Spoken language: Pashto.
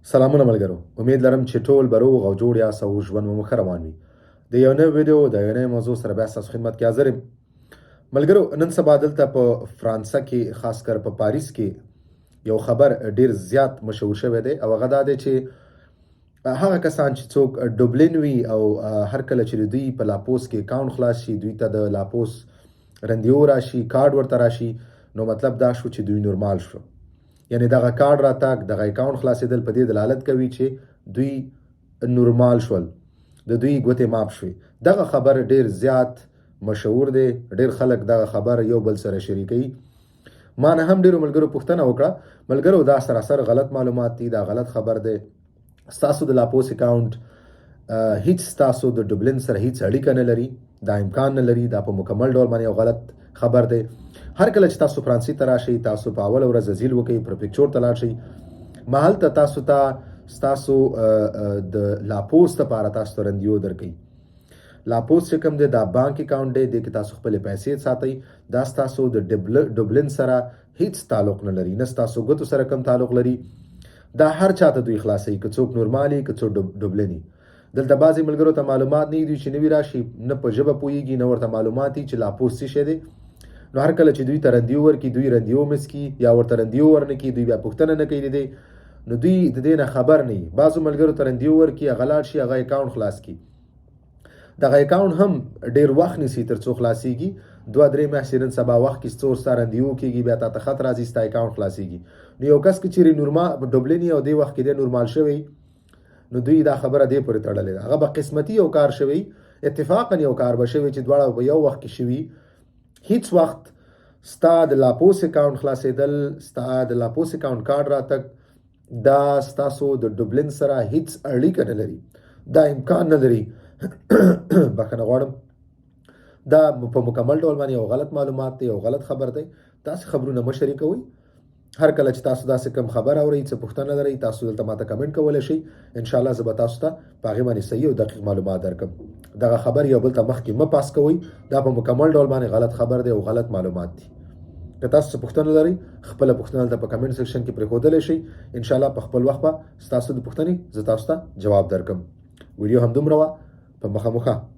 سلامونه ملګرو، امید لرم چې ټول به روغ او جوړ یاست او ژوند مو ښه روان وي. د یو نوې ویډیو د یو نوې موضوع سره بیا ستاسو خدمت کې حاضر یم. ملګرو، نن سبا دلته په فرانسه کې، خاص کر په پاریس کې یو خبر ډیر زیات مشهور شوی دی او هغه دا دی چې هغه کسان چې څوک ډوبلین وي او هر کله چې دوی په لاپوس کې اکاونټ خلاص شي، دوی ته د لاپوس رندیو راشي، کارډ ورته راشي، نو مطلب دا شو چې دوی نورمال شو. یعنی دغه کارډ راتګ، دغه اکاونټ خلاصېدل په دې دلالت کوي چې دوی نورمال شول، د دوی ګوتې ماپ شوې. دغه خبر ډیر زیات مشهور دی، ډیر خلک دغه خبر یو بل سره شریکوي. ما نه هم ډیرو ملګرو پوښتنه وکړه، ملګرو دا سراسر غلط معلومات دي، دا غلط خبر دی. ستاسو د لاپوس اکاونټ هیڅ ستاسو د ډوبلین سره هیڅ اړیکه نه لري، دا امکان نه لري، دا په مکمل ډول باندې یو غلط خبر دی. هر کله چې تاسو فرانسې ته راشئ، تاسو په اوله ورځ ځیل وکئ، پروفیکچور ته لاړ شئ، مهلته تاسو ته ستاسو د لاپوس لپاره تاسو ته رندیو درکوي. لاپوس چې کوم دی دا بانک اکاونټ دی، دې کې تاسو خپلې پیسې ساتئ. دا ستاسو د ډوبلین سره هیڅ تعلق نه لري، نه ستاسو ګوتو سره کوم تعلق لري. دا هر چاته دوی خلاصوي، که څوک نورمال وي، که څوک ډوبلین وي. دلته بعضې ملګرو ته معلومات نه وي چې نوي راشي، نه په ژبه پوهېږي، نه ورته معلومات وي چې لاپوس څه شی دی. نو هر کله چې دوی ته رندیو ورکړي، دوی رندیو مس کړي یا ورته رندیو ورنه کړي، دوی بیا پوښتنه نه کوي د دې، نو دوی د دې نه خبر نه وي. بعضو ملګرو ته رندیو ورکړي، هغه لاړ شي، هغه اکاونټ خلاص کړي. دغه اکاونټ هم ډیر وخت نیسي تر څو خلاصېږي، 2-3 میاشتې نن سبا وخت کې څو ستا رندیو کېږي، بیا تا ته خط راځي، ستا اکاونټ خلاصېږي. نو یو کس که چیرې نورمال ډوبلین او دې وخت کې دی نورمال شوی، نو دوی دا خبره دې پورې تړلې ده. هغه به قسمتي یو کار شوی، اتفاقا یو کار به شوی چې دواړه په یو وخت کې شوي. هیڅ وخت ستا د لاپوس اکاونټ خلاصېدل، ستا د لاپوس اکاونټ کارډ راتګ، دا ستاسو د ډوبلین سره هیڅ اړیکه نه لري، دا امکان نه لري. بخښنه غواړم، دا په مکمل ډول باندې یو غلط معلومات دی، یو غلط خبر دی. داسې خبرونه مه شریکوئ. هر کله چې تاسو داسې کوم خبر اورئ، څه پوښتنه لرئ، تاسو دلته ماته کمنټ کولی شئ. انشاءالله زه به تاسو ته په هغې باندې صحیح او دقیق معلومات درکړم. دغه خبر یو بل ته مخکې مه پاس کوئ، دا په مکمل ډول باندې غلط خبر دی او غلط معلومات دي. که تاسو څه پوښتنه لرئ، خپله پوښتنه دلته په کمنټ سیکشن کې پرېښودلی شئ. انشاءالله په خپل وخت به ستاسو د پوښتنې زه تاسو ته جواب درکړم. ویډیو همدومره وه، په مخه.